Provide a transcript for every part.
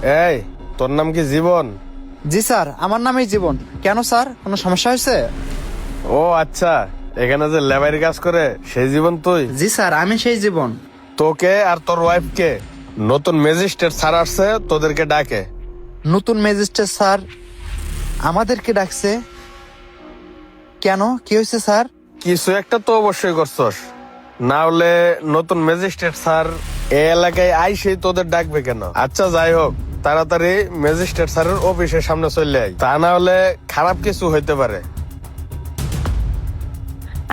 এই, তোর নাম কি জীবন? জি স্যার, আমার নামই জীবন। কেন স্যার, কোনো সমস্যা হয়েছে? ও আচ্ছা, এখানে যে লেবারি কাজ করে সেই জীবন তুই? জি স্যার, আমি সেই জীবন। তোকে আর তোর ওয়াইফকে নতুন ম্যাজিস্ট্রেট স্যার আসছে, তোদেরকে ডাকে। নতুন ম্যাজিস্ট্রেট স্যার আমাদেরকে ডাকছে? কেন, কি হয়েছে স্যার? কিছু একটা তো অবশ্যই করছস, না হলে নতুন ম্যাজিস্ট্রেট স্যার এই এলাকায় আইসেই তোদের ডাকবে কেন? আচ্ছা যাই হোক, তাড়াতাড়ি ম্যাজিস্ট্রেট স্যারের অফিসের সামনে চলে আয়, তা না হলে খারাপ কিছু হইতে পারে।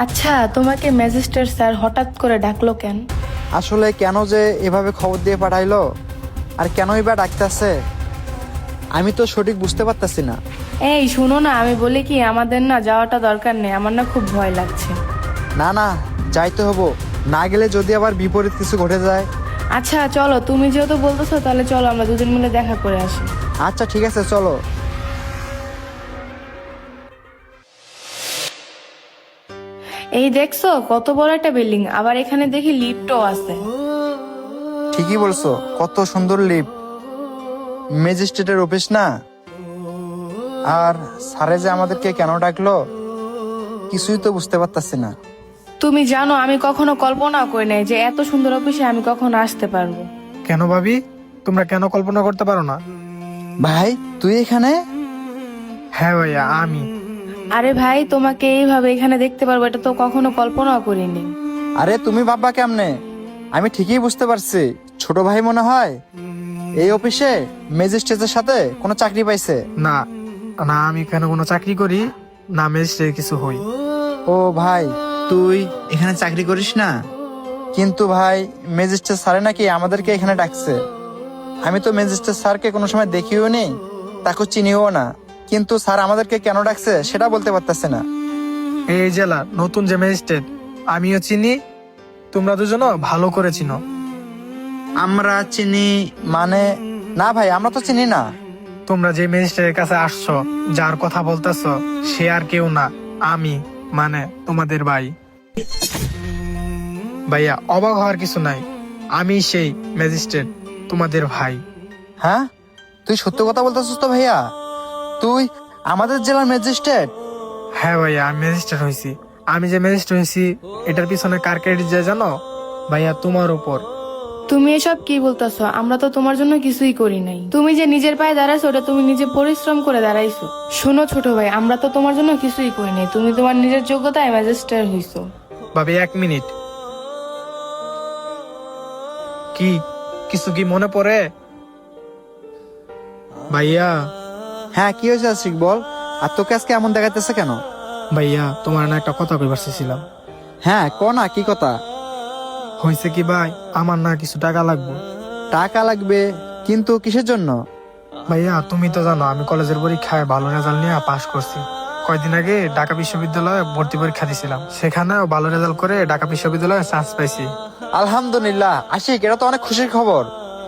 আচ্ছা, তোমাকে ম্যাজিস্ট্রেট স্যার হঠাৎ করে ডাকলো কেন? আসলে কেন যে এভাবে খবর দিয়ে পাঠাইলো, আর কেনই বা ডাকতেছে, আমি তো সঠিক বুঝতে পারতাছি না। এই শুনো না, আমি বলি কি, আমাদের না যাওয়াটা দরকার নেই, আমার না খুব ভয় লাগছে। না না, যাইতে হবো, না গেলে যদি আবার বিপরীত কিছু ঘটে যায়। আচ্ছা চলো, তুমি যেহেতু বলতেছো তাহলে চলো আমরা দুজন মিলে দেখা করে আসি। আচ্ছা ঠিক আছে, চলো। এই দেখছো কত বড় একটা বিল্ডিং, আবার এখানে দেখি লিফটও আছে। ঠিকই বলছো, কত সুন্দর লিফট। ম্যাজিস্ট্রেটের অফিস না? আর স্যারে যে আমাদেরকে কেন ডাকলো কিছুই তো বুঝতে পারতাছি না। তুমি জানো আমি কখনো কল্পনা করি নাই যে এত সুন্দর অফিসে আমি কখনো আসতে পারবো। কেন ভাবি, তোমরা কেন কল্পনা করতে পারো না? ভাই তুই এখানে? হ্যাঁ ভাইয়া, আমি। আরে ভাই, তোমাকে এইভাবে এখানে দেখতে পারবো এটা তো কখনো কল্পনাও করিনি। আরে তুমি ভাববা কেমনে? আমি ঠিকই বুঝতে পারছি, ছোট ভাই মনে হয় এই অফিসে ম্যাজিস্ট্রেটের সাথে কোনো চাকরি পাইছে। না না, আমি কেন কোনো চাকরি করি না, ম্যাজিস্ট্রেট কিছু হই। ও ভাই, তুই এখানে চাকরি করিস না? কিন্তু ভাই, ম্যাজিস্ট্রেট স্যারে নাকি আমাদেরকে এখানে ডাকছে। আমি তো ম্যাজিস্ট্রেট স্যারকে কোনো সময় দেখিও নি, তাকে চিনিও না, কিন্তু স্যার আমাদেরকে কেন ডাকছে সেটা বলতে পারতেছে না। এই জেলা নতুন যে ম্যাজিস্ট্রেট, আমিও চিনি, তোমরা দুজনও ভালো করে চিনো। আমরা চিনি মানে? না ভাই, আমরা তো চিনি না। তোমরা যে ম্যাজিস্ট্রেটের কাছে আসছো, যার কথা বলতেছো, সে আর কেউ না, আমি, মানে তোমাদের ভাই। ভাইয়া, অবাক হওয়ার কিছু নাই, আমি সেই ম্যাজিস্ট্রেট, তোমাদের ভাই। হ্যাঁ, তুই সত্য কথা বলতেছিস তো ভাইয়া? তুই আমাদের জেলার ম্যাজিস্ট্রেট? হ্যাঁ ভাইয়া, আমি ম্যাজিস্ট্রেট হয়েছি। আমি যে ম্যাজিস্ট্রেট হয়েছি এটার পিছনে কার ক্রেডিট যায় জানো? ভাইয়া, তোমার উপর। তুমি এসব কি বলতেছো? আমরা তো তোমার জন্য কিছুই করি নাই। তুমি যে নিজের পায়ে দাঁড়াইছো ওটা তুমি নিজে পরিশ্রম করে দাঁড়াইছো। শোনো ছোট ভাই, আমরা তো তোমার জন্য কিছুই করি নাই, তুমি তোমার নিজের যোগ্যতায় ম্যাজিস্ট্রেট হইছো। ভাবি, 1 মিনিট। কি কিছু কি মনে পড়ে? ভাইয়া, হ্যাঁ, কি হয়েছে আশিক বল। আর তোকে আজকে এমন দেখাইতেছে কেন? ভাইয়া, তোমার না একটা কথা কইবার চাইছিলাম। হ্যাঁ ক না, কি কথা? হয়েছে কি ভাই, আমার না কিছু টাকা লাগবে। টাকা লাগবে? কিন্তু কিসের জন্য? ভাইয়া, তুমি তো জানো আমি কলেজের পরীক্ষায় ভালো রেজাল্ট নিয়ে পাশ করছি। কয়দিন আগে ঢাকা বিশ্ববিদ্যালয়ে ভর্তি পরীক্ষা দিছিলাম, সেখানেও ভালো রেজাল্ট করে ঢাকা বিশ্ববিদ্যালয়ে চান্স পাইছি। আলহামদুলিল্লাহ আশিক, এটা তো অনেক খুশির খবর।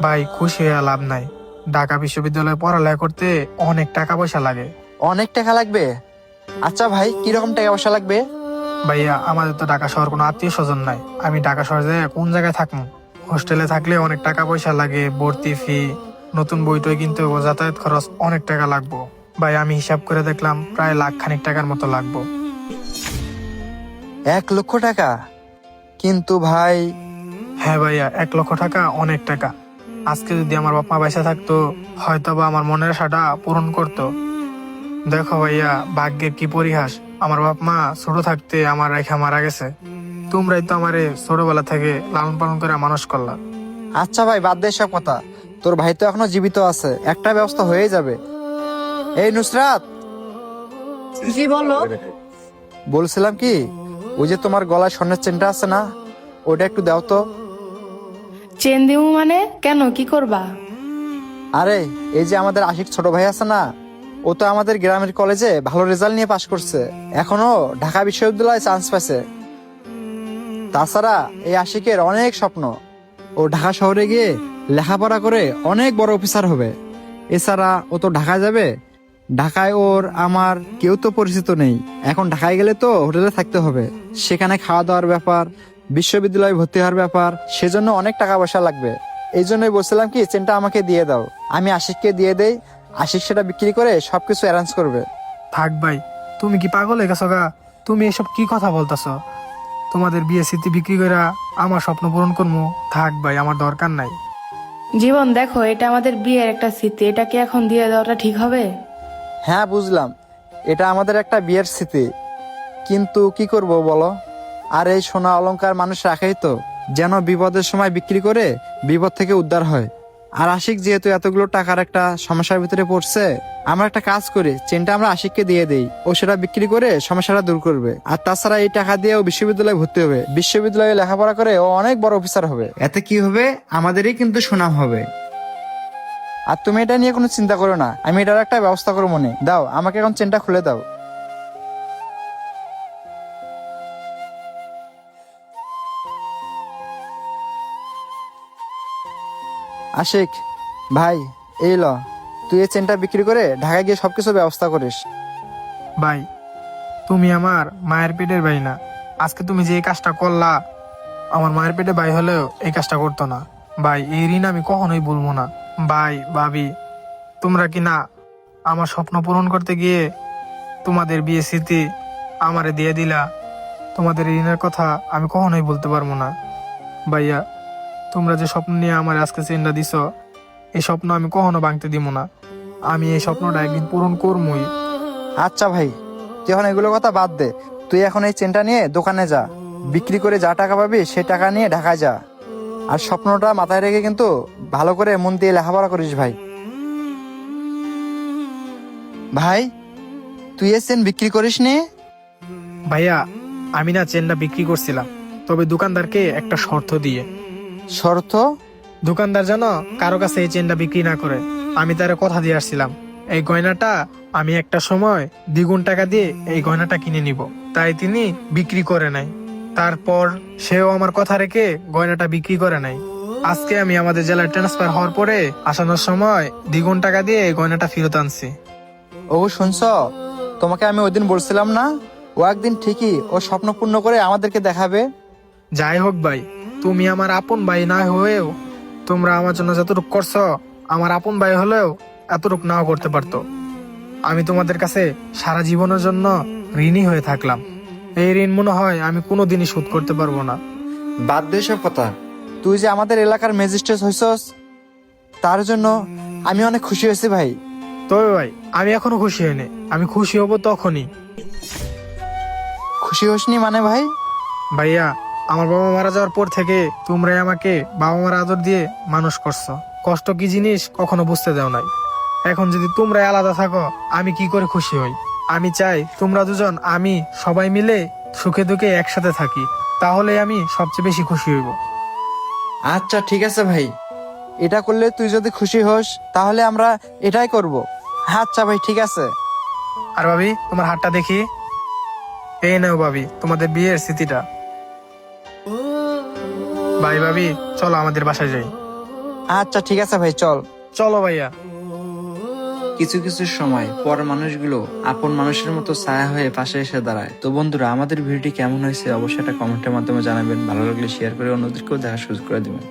ভাই, খুশি হয়ে লাভ নাই, ঢাকা বিশ্ববিদ্যালয়ে পড়ালেখা করতে অনেক টাকা পয়সা লাগে। অনেক টাকা লাগবে? আচ্ছা ভাই, কিরকম টাকা পয়সা লাগবে? ভাইয়া, আমাদের তো ঢাকা শহর কোনো আত্মীয় স্বজন নাই, আমি ঢাকা শহরে কোন জায়গায় থাকবো? হোস্টেলে থাকলে অনেক টাকা পয়সা লাগে, ভর্তি ফি, নতুন বই টই কিনতে হবে, যাতায়াত খরচ অনেক টাকা লাগবো। ভাই, আমি হিসাব করে দেখলাম প্রায় 1,00,000 টাকার মতো লাগবো। 1,00,000 টাকা? কিন্তু ভাই। হ্যাঁ ভাইয়া, 1,00,000 টাকা অনেক টাকা। আজকে যদি আমার বাপ মা পয়সা থাকতো, হয়তো বা আমার মনের আশাটা পূরণ করতো। দেখো ভাইয়া, ভাগ্যের কি পরিহাস, আমার বাপ মা ছোট থাকতে আমার রেখা মারা গেছে। তোমরাই তো আমারে ছোটবেলা থেকে লালন পালন করে মানুষ করলা। আচ্ছা ভাই, বাদ দে সব কথা। তোর ভাই তো এখনো জীবিত আছে, একটা ব্যবস্থা হয়ে যাবে। এই নুসরাত, জি বলো। বলছিলাম কি, ওই যে তোমার গলায় স্বর্ণের চেনটা আছে না, ওটা একটু দাও তো। চেন দিমু মানে? কেন, কি করবা? আরে, এই যে আমাদের আশিক ছোট ভাই আছে না, ও তো আমাদের গ্রামের কলেজে ভালো রেজাল্ট নিয়ে পাশ করছে, এখনো ঢাকা বিশ্ববিদ্যালয়ে চান্স পাইছে। তাছাড়া এই আশিকের অনেক স্বপ্ন, ও ঢাকা শহরে গিয়ে লেখাপড়া করে অনেক বড় অফিসার হবে। এছাড়া ও তো ঢাকায় যাবে, ঢাকায় ওর আমার কেউ তো পরিচিত নেই। এখন ঢাকায় গেলে তো হোটেলে থাকতে হবে, সেখানে খাওয়া দাওয়ার ব্যাপার, বিশ্ববিদ্যালয়ে ভর্তি হওয়ার ব্যাপার, সেজন্য অনেক টাকা পয়সা লাগবে। এই জন্যই বলছিলাম কি চেনটা আমাকে দিয়ে দাও, আমি আশিককে দিয়ে দেই, আশিক সেটা বিক্রি করে সবকিছু অ্যারেঞ্জ করবে। থাক ভাই, তুমি কি পাগল হয়ে গেছো গা? তুমি এসব কি কথা বলতেছ? তোমাদের বিয়ে স্মৃতি বিক্রি করে আমার স্বপ্ন পূরণ করবো? থাক ভাই, আমার দরকার নাই। জীবন দেখো, এটা আমাদের বিয়ের একটা স্মৃতি, এটা কি এখন দিয়ে দেওয়াটা ঠিক হবে? হ্যাঁ বুঝলাম, এটা আমাদের একটা বিয়ের স্মৃতি, কিন্তু কি করব বলো? আর এই সোনা অলংকার মানুষ রাখেই তো যেন বিপদের সময় বিক্রি করে বিপদ থেকে উদ্ধার হয়। আর আশিক যেহেতু এতগুলো টাকার একটা সমস্যার ভিতরে পড়ছে, আমরা একটা কাজ করি, চেনটা আমরা আশিককে দিয়ে দেই, ও সেটা বিক্রি করে সমস্যাটা দূর করবে। আর তাছাড়া এই টাকা দিয়ে ও বিশ্ববিদ্যালয়ে ভর্তি হবে, বিশ্ববিদ্যালয়ে লেখাপড়া করে ও অনেক বড় অফিসার হবে। এতে কি হবে, আমাদেরই কিন্তু সুনাম হবে। আর তুমি এটা নিয়ে কোনো চিন্তা করো না, আমি এটার একটা ব্যবস্থা করবো মনে। দাও আমাকে এখন চেনটা খুলে দাও। আশিক ভাই, এই ল, তুই এই চেনটা বিক্রি করে ঢাকায় গিয়ে সবকিছু ব্যবস্থা করিস। ভাই, তুমি আমার মায়ের পেটের ভাই না। আজকে তুমি যে এই কাজটা করলা, আমার মায়ের পেটে ভাই হলেও এই কাজটা করতো না। ভাই, এই ঋণ আমি কখনোই বলবো না। ভাই ভাবি, তোমরা কি না আমার স্বপ্ন পূরণ করতে গিয়ে তোমাদের বিয়ে স্মৃতি আমারে দিয়ে দিলা? তোমাদের এই ঋণের কথা আমি কখনোই বলতে পারবো না। ভাইয়া, তোমরা যে স্বপ্ন নিয়ে আমার আজকে চেনটা দিছ, এই স্বপ্ন আমি কখনো ভাঙতে দিব না। আমি এই স্বপ্নটা একদিন পূরণ করবই। আচ্ছা ভাই, তুই এখন এগুলো কথা বাদ দে, তুই এখন এই চেনটা নিয়ে দোকানে যা, বিক্রি করে যা টাকা পাবি সেই টাকা নিয়ে ঢাকায় যা। আর স্বপ্নটা মাথায় রেখে কিন্তু ভালো করে মন দিয়ে লেখাপড়া করিস ভাই। ভাই, তুই এই চেন বিক্রি করিস নি? ভাইয়া, আমি না চেনটা বিক্রি করছিলাম, তবে দোকানদারকে একটা শর্ত দিয়ে। শর্ত? দোকানদার যেন কারো কাছে এই চেনটা বিক্রি না করে। আমি তার কথা দিয়ে আসছিলাম, এই গয়নাটা আমি একটা সময় দ্বিগুণ টাকা দিয়ে এই গয়নাটা কিনে নিব। তাই তিনি বিক্রি করে নাই। তারপর সেও আমার কথা রেখে গয়নাটা বিক্রি করে নাই। আজকে আমি আমাদের জেলায় ট্রান্সফার হওয়ার পরে আসানোর সময় দ্বিগুণ টাকা দিয়ে এই গয়নাটা ফেরত আনছি। ও শুনছ, তোমাকে আমি ওই দিন বলছিলাম না, ও একদিন ঠিকই ও স্বপ্ন পূর্ণ করে আমাদেরকে দেখাবে। যাই হোক ভাই, তুমি আমার আপন ভাই না হয়েও তোমরা আমার জন্য যতটুকু করছো, আমার আপন ভাই হলেও এতটুকু নাও করতে পারতো। আমি তোমাদের কাছে সারা জীবনের জন্য ঋণী হয়ে থাকলাম। এই ঋণ মনে হয় আমি কোনোদিনই শোধ করতে পারবো না। বাদ দে সব কথা, তুই যে আমাদের এলাকার ম্যাজিস্ট্রেট হইছস, তার জন্য আমি অনেক খুশি হয়েছি ভাই। তবে ভাই, আমি এখনো খুশি হইনি। আমি খুশি হব তখনই। খুশি হসনি মানে ভাই? ভাইয়া, আমার বাবা মারা যাওয়ার পর থেকে তোমরাই আমাকে বাবা মার আদর দিয়ে মানুষ করছো। কষ্ট কি জিনিস কখনো বুঝতে দাও নাই। এখন যদি তোমরাই আলাদা থাকো, আমি কি করে খুশি হই? আমি চাই তোমরা দুজন আমি সবাই মিলে সুখে দুঃখে একসাথে থাকি, তাহলে আমি সবচেয়ে বেশি খুশি হইব। আচ্ছা ঠিক আছে ভাই, এটা করলে তুই যদি খুশি হোস তাহলে আমরা এটাই করব। আচ্ছা ভাই ঠিক আছে। আর ভাবি, তোমার হাতটা দেখি। এই নাও ভাবি, তোমাদের বিয়ের স্মৃতিটা। ভাই ভাবি, চলো আমাদের বাসায় যাই। আচ্ছা ঠিক আছে ভাই, চল। চলো ভাইয়া। কিছু কিছু সময় পর মানুষগুলো আপন মানুষের মতো ছায়া হয়ে পাশে এসে দাঁড়ায়। তো বন্ধুরা, আমাদের ভিডিওটি কেমন হয়েছে অবশ্যই একটা কমেন্টের মাধ্যমে জানাবেন। ভালো লাগলে শেয়ার করে অন্যদেরকেও দেখার সুযোগ করে দেবেন।